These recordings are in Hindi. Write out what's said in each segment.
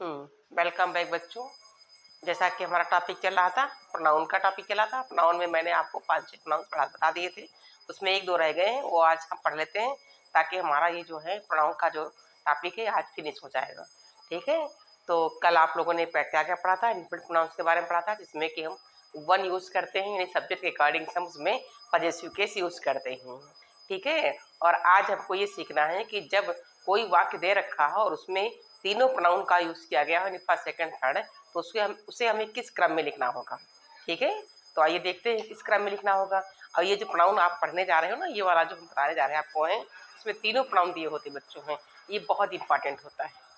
वेलकम बैक बच्चों। जैसा कि हमारा टॉपिक चल रहा था, प्रोनाउन का टॉपिक चला था। प्रोनाउन में मैंने आपको 5-6 प्रोनाउन बता दिए थे, उसमें 1-2 रह गए हैं, वो आज हम पढ़ लेते हैं ताकि हमारा ये जो है प्रोनाउन का जो टॉपिक है आज फिनिश हो जाएगा। ठीक है, तो कल आप लोगों ने क्या क्या पढ़ा था, इनफिनिट प्रोनाउंस के बारे में पढ़ा था, जिसमें कि हम वन यूज़ करते हैं, यानी सब्जेक्ट के अकॉर्डिंग हम उसमें पॉजेसिव केस यूज़ करते हैं। ठीक है, और आज हमको ये सीखना है कि जब कोई वाक्य दे रखा है और उसमें तीनों प्रोनाउन का यूज़ किया गया है, फर्स्ट सेकंड थर्ड, तो उसे हमें किस क्रम में लिखना होगा। ठीक है, तो आइए देखते हैं किस क्रम में लिखना होगा। और ये जो प्रोनाउन आप पढ़ने जा रहे हो ना, ये वाला जो हम बताने जा रहे हैं आपको है, इसमें तीनों प्रोनाउन दिए होते बच्चों हैं, ये बहुत इंपॉर्टेंट होता है।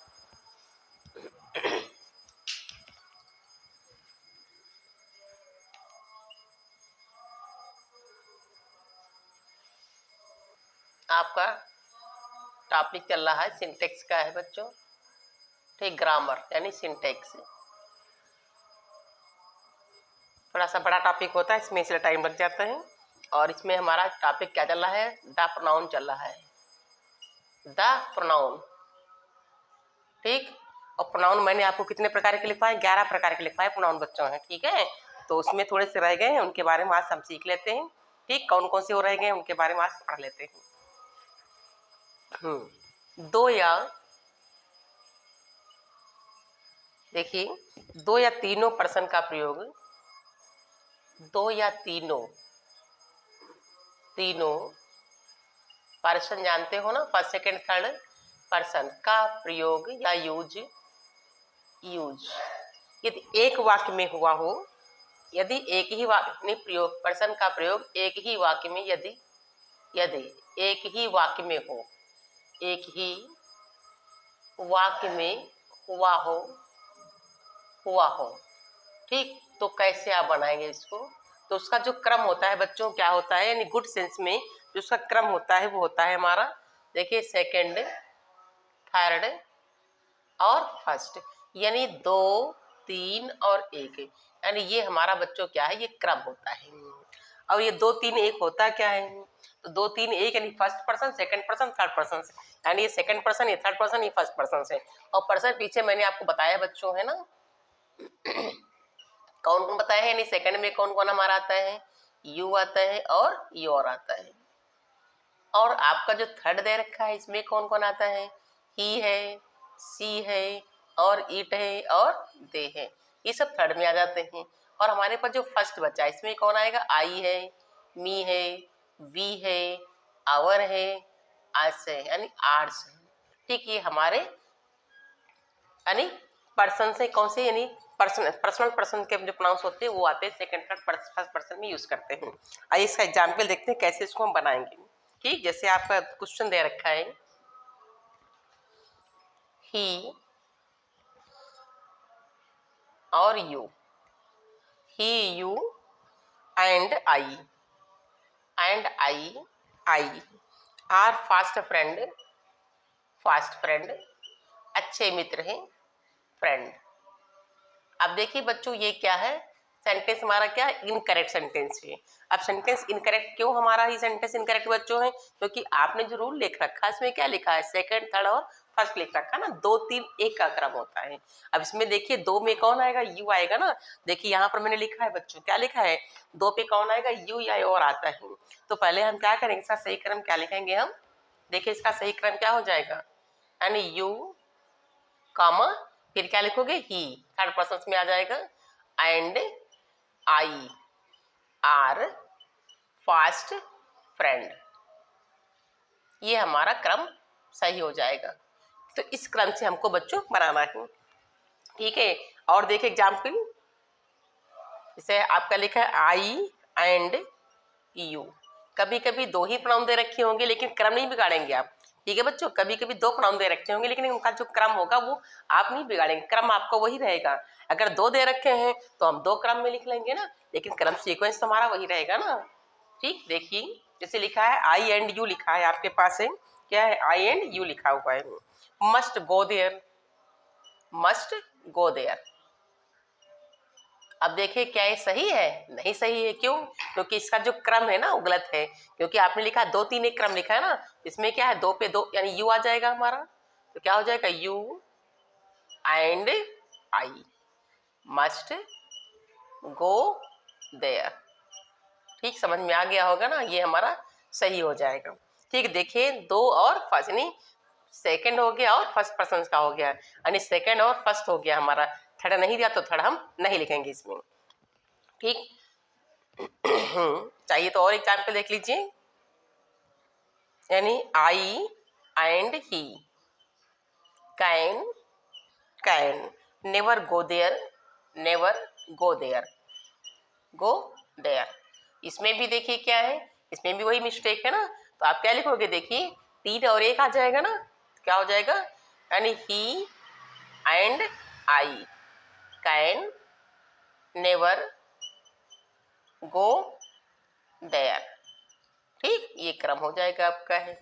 आपका टॉपिक चल रहा है सिंटेक्स का है बच्चों। ठीक, ग्रामर यानी सिंटेक्स थोड़ा सा बड़ा टॉपिक होता है, इसमें इसलिए टाइम लग जाता है। और इसमें हमारा टॉपिक क्या चल रहा है, द प्रोनाउन चल रहा है, द प्रोनाउन। ठीक, और प्रोनाउन मैंने आपको कितने प्रकार के लिखवाए, 11 प्रकार के लिखवाए प्रोनाउन बच्चों हैं। ठीक है, तो उसमें थोड़े से रह गए हैं, उनके बारे में आज हम सीख लेते हैं। ठीक, कौन कौन से हो रह गए हैं उनके बारे में आज पढ़ लेते हैं। दो या देखिए, दो या तीनों पर्सन का प्रयोग, दो या तीनों पर्सन जानते हो ना, फर्स्ट सेकंड थर्ड पर्सन का प्रयोग या यूज यदि एक वाक्य में हुआ हो, यदि एक ही वाक्य में प्रयोग, पर्सन का प्रयोग एक ही वाक्य में, यदि एक ही वाक्य में हो, एक ही वाक्य में हुआ हो। ठीक, तो कैसे आप बनाएंगे इसको, तो उसका जो क्रम होता है बच्चों क्या होता है, यानी गुड सेंस में जो उसका क्रम होता है वो होता है हमारा, देखिए, सेकंड, थर्ड और फर्स्ट, यानी 2, 3 और 1, यानी ये हमारा बच्चों क्या है, ये क्रम होता है। और ये 2, 3, 1 होता क्या है, तो 2, 3, 1 यानी first person, second person, third person, यानी ये सेकंड पर्सन, ये थर्ड पर्सन, ये फर्स्ट पर्सन से। और पर्सन पीछे मैंने आपको बताया बच्चों, है ना, कौन कौन बताया है, यानी सेकंड में कौन कौन हमारा आता है, यू आता है और योर आता है। और आपका जो थर्ड दे रखा है इसमें कौन कौन आता है, ही है, सी है और इट है और दे है, ये सब थर्ड में आ जाते हैं। और हमारे पास जो फर्स्ट बचा है इसमें कौन आएगा, आई है, मी है, वी है, आवर है, आस है, यानी आर्ट्स है। ठीक, ये हमारे यानी पर्सन से कौन से, यानी पर्सनल पर्सन के जो प्रोनाउंस होते हैं वो आते हैं सेकंड थर्ड फर्स्ट पर्सन में यूज करते हैं। आइए इसका एग्जाम्पल देखते हैं कैसे इसको हम बनाएंगे। ठीक, जैसे आपका क्वेश्चन दे रखा है, ही और you, he, you and I R fast friend, अच्छे मित्र हैं, फ्रेंड। अब देखिए बच्चों, ये क्या है, सेंटेंस हमारा क्या है, इनकरेक्ट सेंटेंस है। अब सेंटेंस इनकरेक्ट क्यों हमारा ही सेंटेंस इनकरेक्ट बच्चों है, क्योंकि आपने जो रूल लिख रखा है इसमें क्या लिखा है, सेकंड थर्ड और फर्स्ट लिख रखा है ना, 2, 3, 1 का क्रम होता है। अब इसमें देखिए 2 में कौन आएगा, यू आएगा ना। देखिए यहाँ पर मैंने लिखा है बच्चों, क्या लिखा है, 2 पे कौन आएगा, यू या और आता है। तो पहले हम क्या करेंगे, इसका सही क्रम क्या लिखेंगे हम, देखिए इसका सही क्रम क्या हो जाएगा, यानी यू कॉमा फिर क्या लिखोगे, ही, थर्ड पर्सन में आ जाएगा, and I R fast friend, ये हमारा क्रम सही हो जाएगा। तो इस क्रम से हमको बच्चों बनाना है। ठीक है, और देखिए एग्जाम्पल, जैसे आपका लिखा है आई एंड यू, कभी कभी 2 ही प्रोनाउन दे रखे होंगे लेकिन क्रम नहीं बिगाड़ेंगे आप। ठीक है बच्चों, कभी कभी 2 प्रोनाउन दे रखे होंगे लेकिन उनका जो क्रम होगा वो आप नहीं बिगाड़ेंगे, क्रम आपको वही रहेगा। अगर 2 दे रखे हैं तो हम 2 क्रम में लिख लेंगे ना, लेकिन क्रम सीक्वेंस तो हमारा वही रहेगा ना। ठीक, देखिए जैसे लिखा है आई एंड यू, लिखा है आपके पास है, क्या है, आई एंड यू लिखा हुआ है। मस्ट गो देयर, अब देखिए क्या ये सही है, नहीं सही है, क्यों, क्योंकि इसका जो क्रम है ना वो गलत है, क्योंकि आपने लिखा 2, 3, 1 क्रम लिखा है ना, इसमें क्या है 2 पे 2 यानी यू आ जाएगा हमारा, तो क्या हो जाएगा, you and I must go there. ठीक, समझ में आ गया होगा ना, ये हमारा सही हो जाएगा। ठीक, देखिए दो और फर्स्ट, यानी सेकंड हो गया और फर्स्ट पर्सन का हो गया, यानी सेकंड और फर्स्ट हो गया हमारा। थर्ड नहीं दिया तो थर्ड हम नहीं लिखेंगे इसमें। ठीक चाहिए तो और एग्जाम्पल देख लीजिए, यानी I and he can never go there, never go there, go there. इसमें भी देखिए क्या है, इसमें भी वही मिस्टेक है ना, तो आप क्या लिखोगे, देखिए 3 और 1 आ जाएगा ना, क्या हो जाएगा, यानी he and I can never go there. ठीक, ये क्रम हो जाएगा आपका है।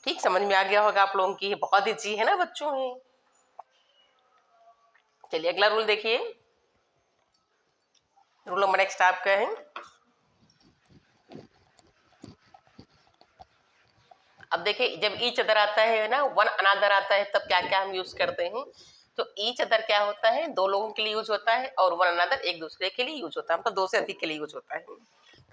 ठीक, समझ में आ गया होगा आप लोगों की, बहुत इजी है ना बच्चों में। चलिए अगला रूल देखिए, रूल नंबर नेक्स्ट आपका है, अब देखिए जब ईच अदर आता है ना, वन अनादर आता है, तब क्या क्या हम यूज करते हैं। तो ईच अदर क्या होता है, 2 लोगों के लिए यूज होता है, और वन अनादर एक दूसरे के लिए यूज होता है, मतलब 2 से अधिक के लिए यूज होता है।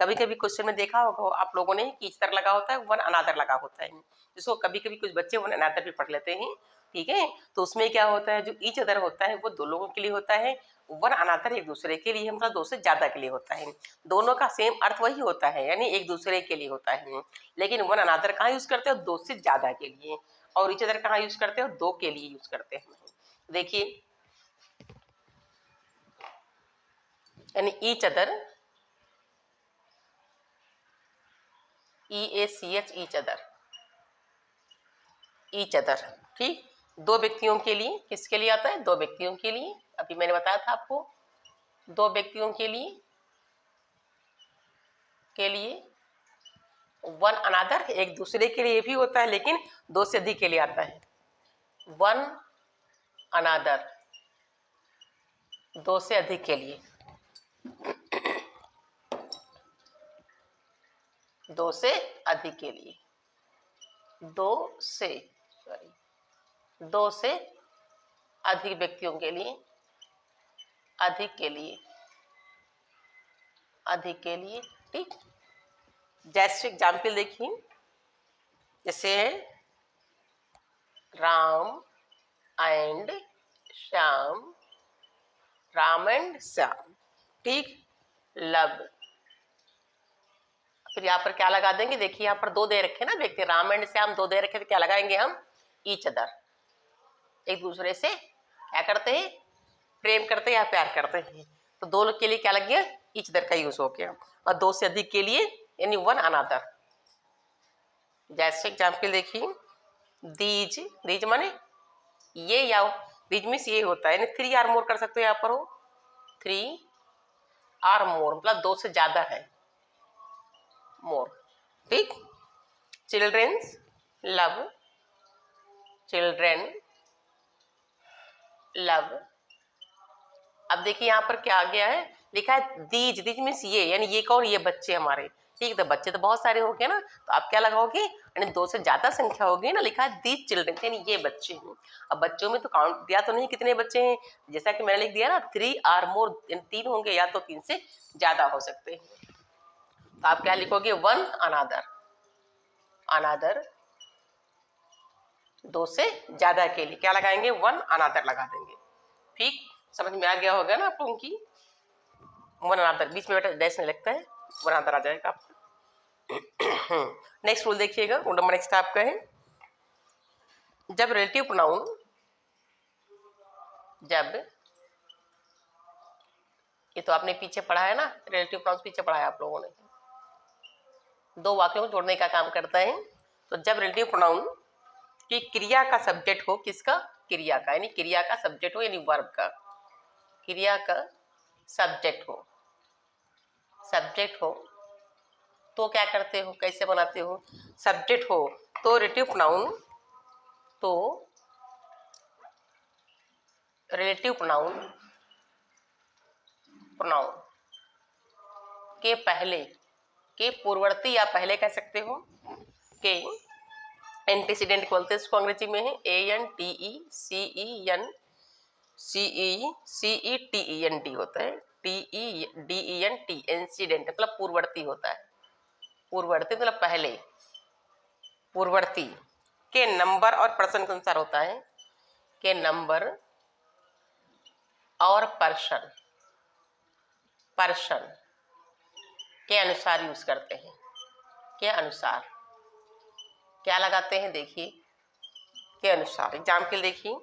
कभी कभी क्वेश्चन में देखा होगा आप लोगों ने, ईच अदर लगा होता है, वन अनादर लगा होता है, जिसको कभी कभी कुछ बच्चे वन अनादर भी पढ़ लेते हैं। ठीक है, तो उसमें क्या होता है, जो ईच अदर होता है वो 2 लोगों के लिए होता है, वन अनादर एक दूसरे के लिए, मतलब 2 से ज्यादा के लिए होता है। दोनों का सेम अर्थ वही होता है, यानी एक दूसरे के लिए होता है, लेकिन वन अनादर कहाँ यूज करते हो, 2 से ज्यादा के लिए, और ईच अदर कहाँ यूज करते हो, 2 के लिए यूज करते हैं। देखिए, यानी each other, EACH each other, each other. ठीक, 2 व्यक्तियों के लिए, किसके लिए आता है, 2 व्यक्तियों के लिए, अभी मैंने बताया था आपको, 2 व्यक्तियों के लिए वन अनादर एक दूसरे के लिए भी होता है, लेकिन 2 से अधिक के लिए आता है। वन अनादर 2 से अधिक के लिए, 2 से अधिक के लिए, 2 से अधिक व्यक्तियों के लिए, अधिक के लिए। ठीक, जैसे एग्जाम्पल देखिए, जैसे राम एंड श्याम, राम एंड श्याम। ठीक, लव, फिर यहाँ पर क्या लगा देंगे, देखिए यहाँ पर 2 दे रखे ना व्यक्ति, राम एंड श्याम 2 दे रखे, तो क्या लगाएंगे हम, ईच अदर, एक दूसरे से क्या करते हैं, प्रेम करते हैं या प्यार करते हैं, तो 2 लोग के लिए क्या लग गया, ईच अदर का यूज हो गया, और 2 से अधिक के लिए यानी वन अनादर। जैसे एग्जाम्पल देखिए, दीज माने ये, या दीज मीन्स ये होता है, यानी 3 आर मोर कर सकते हो, यहाँ पर हो 3 आर मोर, मतलब 2 से ज्यादा है, मोर। ठीक, चिल्ड्रेन्स लव, चिल्ड्रेन लव। अब देखिए यहाँ पर क्या आ गया है, लिखा है दीज मीन्स ये, यानी ये कौन, ये बच्चे हमारे। ठीक, तो बच्चे तो बहुत सारे हो गए ना, तो आप क्या लगाओगे, यानी 2 से ज्यादा संख्या होगी ना, लिखा है दीज चिल्ड्रन, यानी ये बच्चे हैं। अब बच्चों में तो काउंट दिया तो नहीं कितने बच्चे हैं, जैसा कि मैंने लिख दिया ना, 3 आर मोर, 3 होंगे या तो 3 से ज्यादा हो सकते हैं। तो आप क्या लिखोगे, वन अनादर, अनादर 2 से ज्यादा के लिए क्या लगाएंगे, वन अनादर लगा देंगे। ठीक, समझ में आ गया होगा ना आप लोगों की, वन अनादर, बीच में बेटा डैश नहीं लगता है, वन अनादर आ जाएगा आपका। नेक्स्ट रूल देखिएगा, रूल नंबर नेक्स्ट आपका है, जब रिलेटिव प्रोनाउन, जब, ये तो आपने पीछे पढ़ा है ना, रिलेटिव प्रोनाउन पीछे पढ़ा है आप लोगों ने, 2 वाक्यों को जोड़ने का काम करता है। तो जब रिलेटिव प्रोनाउन की क्रिया का सब्जेक्ट हो, किसका, क्रिया का, यानी क्रिया का सब्जेक्ट हो, यानी वर्ब का, क्रिया का सब्जेक्ट हो, तो क्या करते हो, कैसे बनाते हो, सब्जेक्ट हो तो रिलेटिव प्रोनाउन, तो रिलेटिव प्रोनाउन के पहले, के पूर्ववर्ती या पहले कह सकते हो, के एंटीसीडेंट बोलते हैं इसको अंग्रेजी में है ANTECENT होता है, TEDENT, इंसिडेंट मतलब पूर्ववर्ती होता है। पूर्ववर्ती मतलब पहले, पूर्ववर्ती के नंबर और पर्सन के अनुसार होता है, के नंबर और पर्सन के अनुसार यूज करते हैं। के अनुसार क्या लगाते हैं, देखिए के अनुसार। एग्जाम्पल देखिए,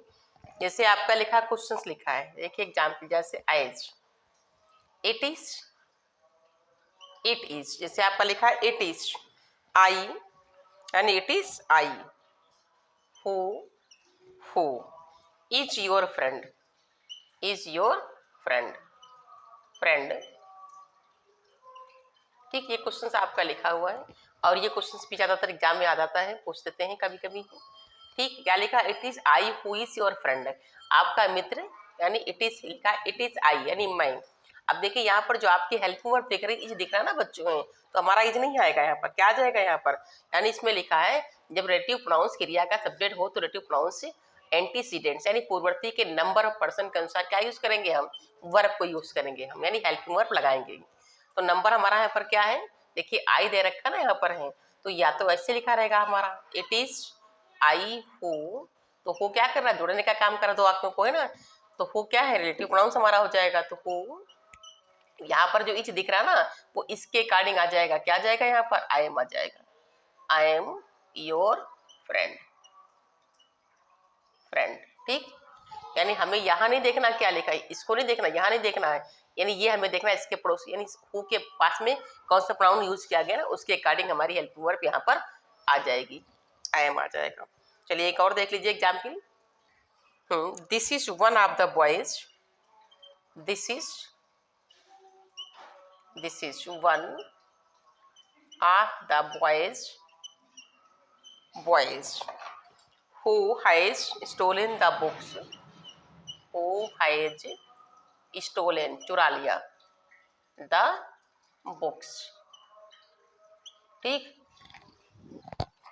जैसे आपका लिखा क्वेश्चंस लिखा है, देखिए एग्जाम्पल जैसे एज, इट इज, जैसे आपका लिखा है इट इज, आई यानी it is I, who is your friend, friend. ठीक, ये क्वेश्चंस आपका लिखा हुआ है और ये क्वेश्चंस भी ज्यादातर एग्जाम में आ जाता है, पूछ देते हैं कभी कभी। ठीक, क्या लिखा, it is I who is your friend, आपका मित्र, यानी इट इज लिखा, इट इज आई यानी मैं। अब देखिए यहाँ पर जो आपकी हेल्पिंग वर्ब दिख रही है, इज दिख रहा है ना बच्चों, तो हमारा इज नहीं आएगा यहाँ पर, क्या आ जाएगा यहाँ पर, यानी इसमें लिखा है जब रिलेटिव प्रोनाउंस क्रिया का सब्जेक्ट हो तो रिलेटिव प्रोनाउंस एंटीसीडेंट्स यानी पूर्ववर्ती के नंबर ऑफ पर्सन के अनुसार क्या यूज करेंगे हम, वर्ब को यूज करेंगे हम, यानी हेल्पिंग वर्ब लगाएंगे। तो नंबर हमारा यहाँ पर क्या है, देखिए आई दे रखा ना यहाँ पर है, तो या तो ऐसे लिखा रहेगा हमारा इट इज आई हु, तो हु क्या कर रहा है, जोड़ने का काम कर रहा है दो वाक्यों को, है ना, तो हु क्या है, रिलेटिव प्रोनाउंस हमारा हो जाएगा। तो हु, यहाँ पर जो इच दिख रहा है ना वो इसके अकॉर्डिंग आ जाएगा, क्या आ जाएगा यहाँ पर, आई एम आ जाएगा, आई एम योर फ्रेंड। ठीक, यानी हमें यहाँ नहीं देखना क्या लिखा है, इसको नहीं देखना, यहाँ नहीं देखना है, यानी ये हमें देखना है इसके पड़ोस, यानी हु के पास में कौन सा प्रोनाउन यूज किया गया ना उसके अकॉर्डिंग हमारी हेल्पिंग वर्ब यहाँ पर आ जाएगी, आई एम आ जाएगा। चलिए एक और देख लीजिए example, this is one of the boys, this is one of the boys who has stolen the books, who has stolen चुरा लिया, the books। ठीक,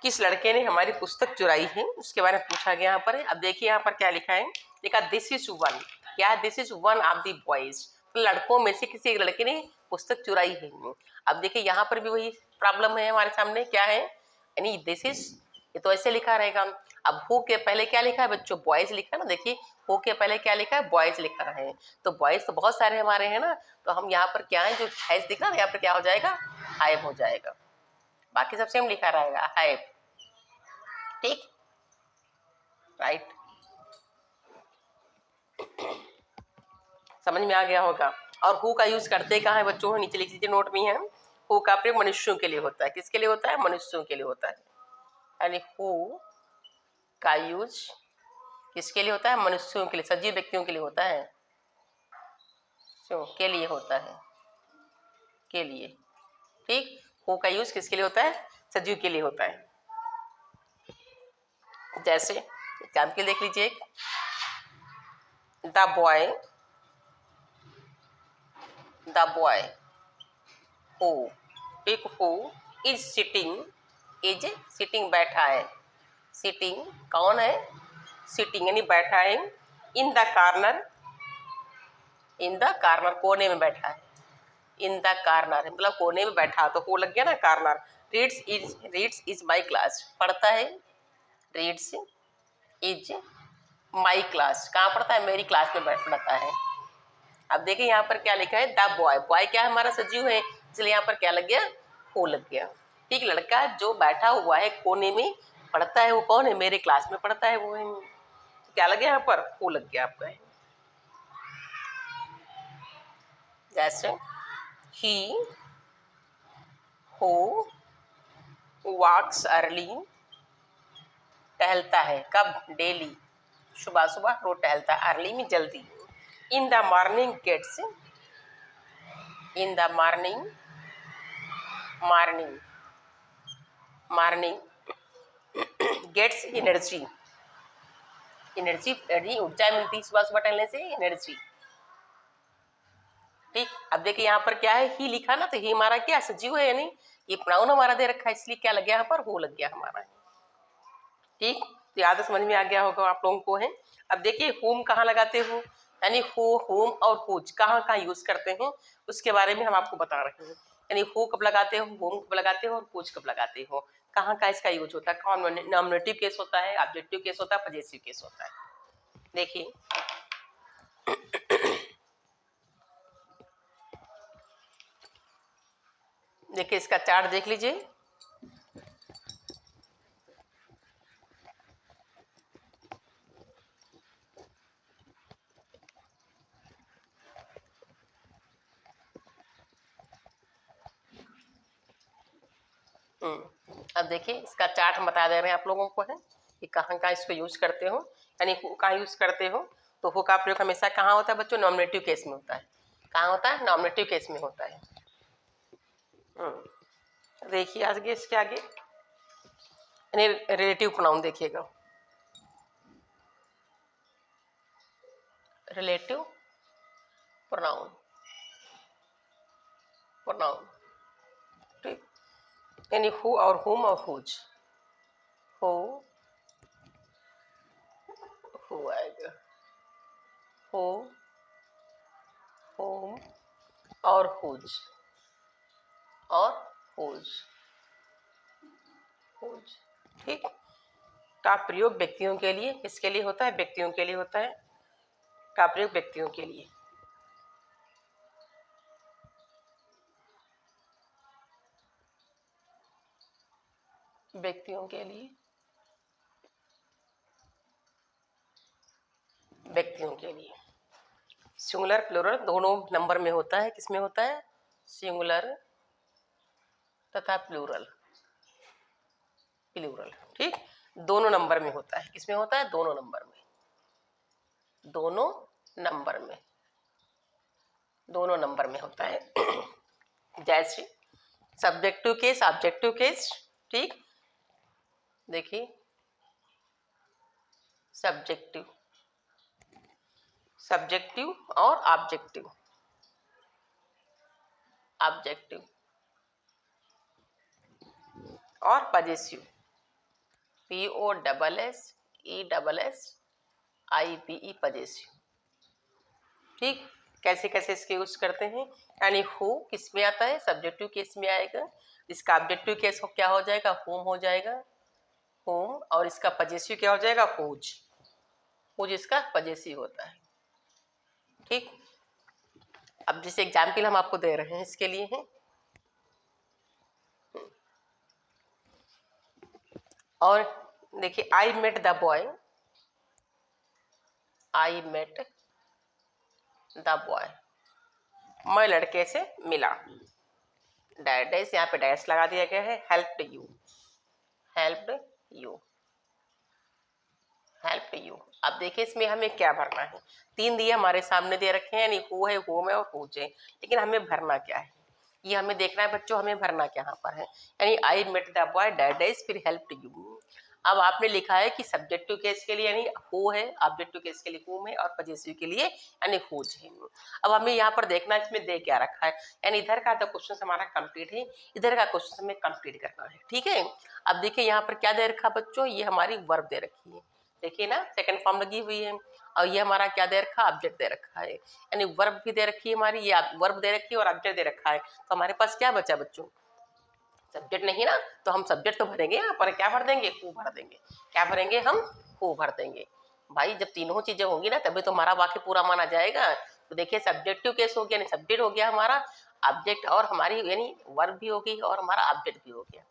किस लड़के ने हमारी पुस्तक चुराई है उसके बारे में पूछा गया यहाँ पर। अब देखिए यहाँ पर क्या लिखा है, लिखा दिस इज वन, क्या है, this is one of the boys, तो लड़कों में से किसी एक लड़के ने पुस्तक चुराई है। अब देखिए यहाँ पर भी वही प्रॉब्लम है हमारे सामने, क्या है, यानी दिस इज, ये तो ऐसे लिखा रहेगा। अब हु के पहले क्या लिखा है बच्चों, बॉयज लिखा है ना, देखिए हु के पहले क्या लिखा है, बॉयज लिखा है, तो बॉयज तो बहुत सारे हमारे हैं ना, तो हम यहाँ पर क्या है, जो हैज दिख रहा है यहाँ पर क्या हो जाएगा, हैव हो जाएगा, बाकी सब सेम लिखा रहेगा, हैव। ठीक, राइट, समझ में आ गया होगा। और हु का यूज करते कहाँ है बच्चों, नीचे लिख लीजिए नोट में है, हु का प्रयोग मनुष्यों के लिए होता है, किसके लिए होता है, मनुष्यों के लिए होता है, यानी हु का यूज किसके लिए होता है, मनुष्यों के लिए, सजीव व्यक्तियों के लिए होता है, के लिए होता है, के लिए। ठीक, हु का यूज किसके लिए होता है, सजीव के लिए होता है। जैसे एग्जाम्पल देख लीजिए, द बॉय हु, ठीक, हु इज सिटिंग बैठा है, सिटिंग कौन है, सिटिंग यानी बैठा है, इन द कार्नर कोने में बैठा है, इन द कार्नर मतलब कोने में बैठा, तो हु लग गया ना corner. Reads is my class, पढ़ता है, रीड्स इज माई क्लास, कहाँ पढ़ता है, मेरी क्लास में पढ़ता है। अब देखिए यहाँ पर क्या लिखा है, द बॉय, बॉय क्या है हमारा सजीव है, इसलिए यहाँ पर क्या लग गया, हु लग गया। ठीक, लड़का जो बैठा हुआ है कोने में पढ़ता है वो कौन है, मेरे क्लास में पढ़ता है वो है, तो क्या लग गया यहाँ पर, हु लग गया आपका है। जैसे ही हु वॉक्स अर्ली, टहलता है, कब, डेली, सुबह सुबह रोज टहलता है, अर्ली में जल्दी, in the morning gets, in the morning gets energy, ऊर्जा मिलती है सुबह सुबह टहलने से, एनर्जी। ठीक, अब देखिए यहाँ पर क्या है, ही लिखा ना, तो ही हमारा क्या सजीव है, यानी ये प्रोनाउन हमारा दे रखा है, इसलिए क्या लग गया यहाँ पर, हु लग गया हमारा। ठीक, तो याद समझ में आ गया होगा आप लोगों को है। अब देखिए होम कहाँ लगाते हो, यानी होम और हुज कहाँ कहाँ यूज करते हैं उसके बारे में हम आपको बता रहे हैं। यानी हो कब लगाते हो, होम कब लगाते हो और हुज कब लगाते हो, कहाँ का इसका यूज होता है, कौन नॉमिनेटिव केस होता है, ऑब्जेक्टिव केस होता है, पजेसिव केस होता है। देखिए देखिए इसका चार्ट देख लीजिए। अब देखिए इसका चार्ट हम बता दे रहे हैं आप लोगों को है कि कहाँ कहाँ इसको यूज करते हो, यानी कहाँ यूज करते हो। तो हो का प्रयोग हमेशा कहाँ होता है बच्चों, नॉमिनेटिव केस में होता है। कहाँ होता है, नॉमिनेटिव केस में होता है। देखिए आगे इसके आगे रिलेटिव प्रोनाउन देखिएगा, रिलेटिव प्रोनाउन, प्रोनाउन ठीक, यानी हु और हुम और हुज, हो आएगा, हो होम और हुज और हुज, हुज ठीक। का प्रयोग व्यक्तियों के लिए, किसके लिए होता है, व्यक्तियों के लिए होता है। का प्रयोग व्यक्तियों के लिए, व्यक्तियों के लिए, व्यक्तियों के लिए। सिंगुलर प्लूरल दोनों नंबर में होता है, किसमें होता है, सिंगुलर तथा प्लूरल, प्लूरल ठीक, दोनों नंबर में होता है। किसमें होता है, दोनों नंबर में, दोनों नंबर में, दोनों नंबर में होता है। जैसे सब्जेक्टिव केस, ऑब्जेक्टिव केस ठीक। देखिए सब्जेक्टिव, सब्जेक्टिव और ऑब्जेक्टिव, ऑब्जेक्टिव और पजेसिव, POSSESSIVE पजेसिव ठीक। कैसे कैसे इसके यूज करते हैं, यानी हु किस में आता है, सब्जेक्टिव केस में आएगा, इसका ऑब्जेक्टिव केस क्या हो जाएगा, होम हो जाएगा, होम, और इसका पजेसिव क्या हो जाएगा, हुज, हुज इसका पजेसिव होता है ठीक। अब जिस एग्जाम्पल हम आपको दे रहे हैं इसके लिए है, और देखिए I met the boy, I met the boy, मैं लड़के से मिला, डैश यहाँ पे डैश लगा दिया गया है, helped you, helped you, helped you. अब देखिए इसमें हमें क्या भरना है, तीन दिए हमारे सामने दे रखे हैं, यानी हु है, होम है और हुज है, लेकिन हमें भरना क्या है, ये हमें देखना है बच्चों, हमें भरना क्या यहाँ पर है। यानी I met the boy dash फिर हेल्प्ड यू। अब आपने लिखा है कि सब्जेक्टिव केस के लिए यानी हु है, ऑब्जेक्टिव केस के लिए हुम है और पजेसिव के लिए यानी हुज है। अब हमें यहाँ पर देखना है इसमें दे क्या रखा है, यानी इधर का तो क्वेश्चन हमारा कंप्लीट है, इधर का क्वेश्चन हमें कंप्लीट करना है ठीक है। अब देखिए यहाँ पर क्या दे रखा बच्चों, ये हमारी वर्ब दे रखी है, देखिए ना सेकंड फॉर्म लगी हुई है, और ये हमारा क्या दे रखा, ऑब्जेक्ट दे रखा है, यानी वर्ब भी दे रखी है हमारी, ये वर्ब दे रखी है और ऑब्जेक्ट दे रखा है, तो हमारे पास क्या बचा बच्चों, सब्जेक्ट नहीं ना, तो हम सब्जेक्ट तो भरेंगे यहाँ पर, क्या भर देंगे, हु भर देंगे, क्या भरेंगे हम, हु भर देंगे। भाई जब तीनों चीजें होंगी ना तभी तो हमारा वाक्य पूरा माना जाएगा। तो देखिए सब्जेक्टिव केस हो गया, यानी सब्जेक्ट हो गया हमारा, ऑब्जेक्ट और हमारी यानी वर्ब भी हो गई और हमारा ऑब्जेक्ट भी हो गया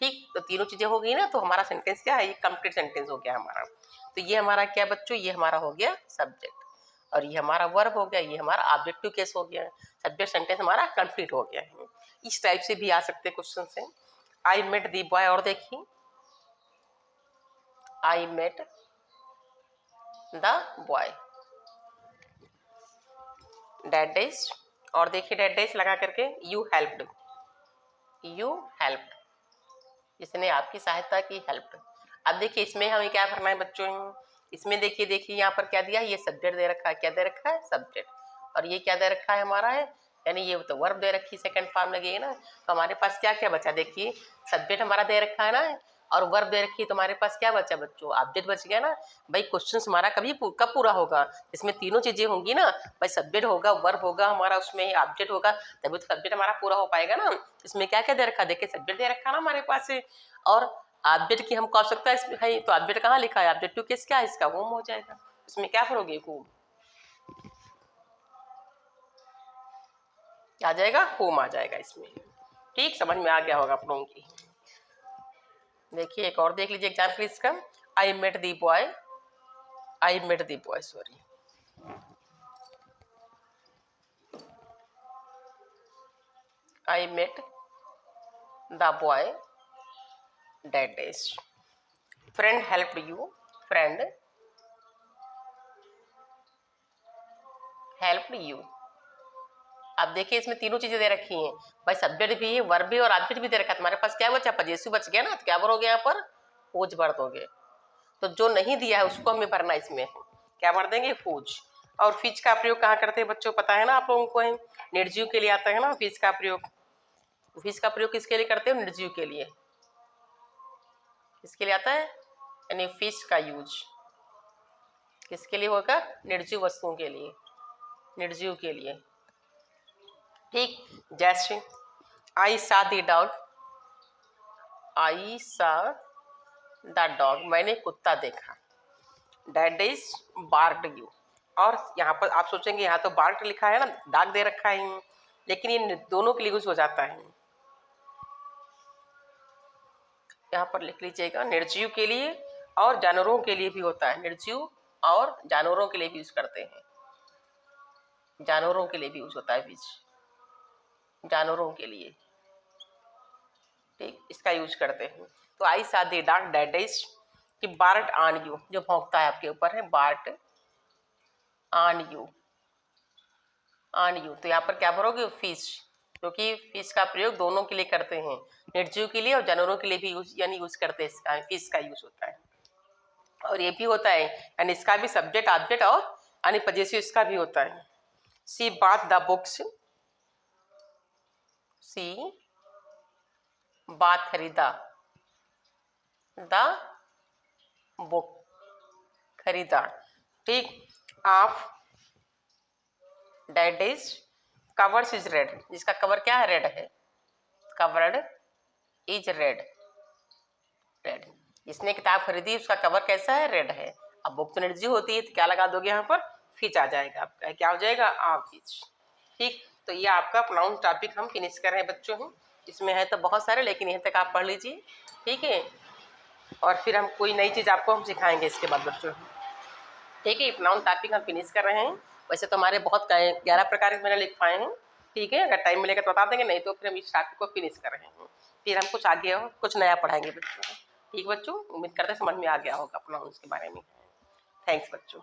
ठीक। तो तीनों चीजें हो गई ना, तो हमारा सेंटेंस क्या है, ये कंप्लीट सेंटेंस हो गया हमारा। तो ये हमारा क्या बच्चों, ये हमारा हो गया सब्जेक्ट, और ये हमारा वर्ब हो गया, ये हमारा ऑब्जेक्टिव केस हो गया, सब्जेक्ट सेंटेंस हमारा कंप्लीट हो गया है। इस टाइप से भी आ सकते क्वेश्चन से। आई मेट दी बॉय, और देखिए I met the boy dash, और देखिए डैश लगा करके यू हेल्प्ड, यू हेल्प्ड, जिसने आपकी सहायता की, हेल्प्ड। अब देखिए इसमें हमें क्या करना है बच्चों, इसमें देखिए देखिए यहाँ पर क्या दिया, ये सब्जेक्ट दे रखा है, क्या दे रखा है, सब्जेक्ट, और ये क्या दे रखा है हमारा है, यानी ये तो वर्ब दे रखी, सेकंड फॉर्म लगी है ना, तो हमारे पास क्या क्या बचा, देखिए सब्जेक्ट हमारा दे रखा है ना, और वर्ब दे रखी है, तुम्हारे पास क्या बचा बच्चों? ऑब्जेक्ट बच गया ना भाई। क्वेश्चन हमारा कब पूरा होगा? इसमें तीनों चीजें होंगी ना भाई, सब्जेक्ट होगा, वर्ब होगा हमारा, उसमें ऑब्जेक्ट होगा, तभी तो सब्जेक्ट हमारा पूरा हो पाएगा ना। इसमें क्या क्या दे रखा? देखिए सब्जेक्ट दे रखा ना हमारे पास है, और ऑब्जेक्ट की हमको आवश्यकता है, तो ऑब्जेक्ट कहाँ लिखा है? ऑब्जेक्टिव केस क्या है इसका? होम हो जाएगा। इसमें क्या करोगे? होम आ जाएगा, होम आ जाएगा इसमें। ठीक, समझ में आ गया होगा आप लोगों की। देखिए एक और देख लीजिए एग्जाम्पल इसका। I met the boy, I met the boy, sorry, I met the boy that days. Friend helped you, friend helped you। अब देखिए इसमें तीनों चीजें दे रखी हैं भाई, सब्जेक्ट भी है, वर्ब भी और ऑब्जेक्ट भी दे रखा है। तुम्हारे पास क्या बचा? पजेसिव बच गया ना, तो क्या भरोगे यहाँ पर? हुज भर दोगे। तो जो नहीं दिया है उसको हमें भरना, इसमें क्या भर देंगे? हुज। और फिज का प्रयोग कहाँ करते हैं बच्चों? पता है ना आप लोगों को? है निर्जीव के लिए आता है ना फिज का प्रयोग। फिज का प्रयोग किसके लिए करते हो? निर्जीव के लिए। किसके लिए आता है? यानी फिश का यूज किसके लिए होगा? निर्जीव वस्तुओं के लिए, निर्जीव के लिए। ठीक, जैसे आई सा द डॉग, आई सा द डॉग, मैंने कुत्ता देखा। Dad is barked you. और यहाँ पर आप सोचेंगे यहाँ तो बार्क्ड लिखा है ना, डॉग दे रखा है, लेकिन ये दोनों के लिए यूज हो जाता है। यहाँ पर लिख लीजिएगा, निर्जीव के लिए और जानवरों के लिए भी होता है। निर्जीव और जानवरों के लिए भी यूज करते हैं, जानवरों के लिए भी यूज होता है बीज, जानवरों के लिए। ठीक, इसका यूज करते हैं। तो आई सा द डॉग दैट इज कि बार्ट ऑन यू, जो भौंकता है आपके ऊपर है, BART on you, on you. तो यहाँ पर क्या भरोगे? फिश, क्योंकि फिश का प्रयोग दोनों के लिए करते हैं, निर्जीव के लिए और जानवरों के लिए भी यूज, यानी यूज करते हैं, इसका फिश का यूज होता है। और ये भी होता है, यानी इसका भी सब्जेक्ट ऑब्जेक्ट और यानी पजेसिव इसका भी होता है। सी बात द बुक्स, सी बात खरीदा, द बुक खरीदा। ठीक, of that is covers is red, जिसका कवर क्या है? रेड है, कवर्ड इज रेड, रेड। जिसने किताब खरीदी उसका कवर कैसा है? रेड है। अब बुक तो निर्जीव होती है, तो क्या लगा दोगे यहाँ पर? फिच आ जाएगा आपका, क्या हो जाएगा? फिच। ठीक, तो ये आपका प्रोनाउन टॉपिक हम फिनिश कर रहे हैं बच्चों। इसमें है तो बहुत सारे, लेकिन यहीं तक आप पढ़ लीजिए, ठीक है। और फिर हम कोई नई चीज़ आपको हम सिखाएंगे इसके बाद बच्चों। ठीक है, प्रोनाउन टॉपिक हम फिनिश कर रहे हैं। वैसे तो हमारे बहुत 11 प्रकार के मैंने लिख पाए हैं, ठीक है। अगर टाइम मिलेगा तो बता देंगे, नहीं तो फिर हम इस टॉपिक को फिनिश कर रहे हैं। फिर हम कुछ आगे और कुछ नया पढ़ाएंगे बच्चों। ठीक बच्चों, उम्मीद करते हैं समझ में आ गया होगा प्रोनाउंस के बारे में। थैंक्स बच्चों।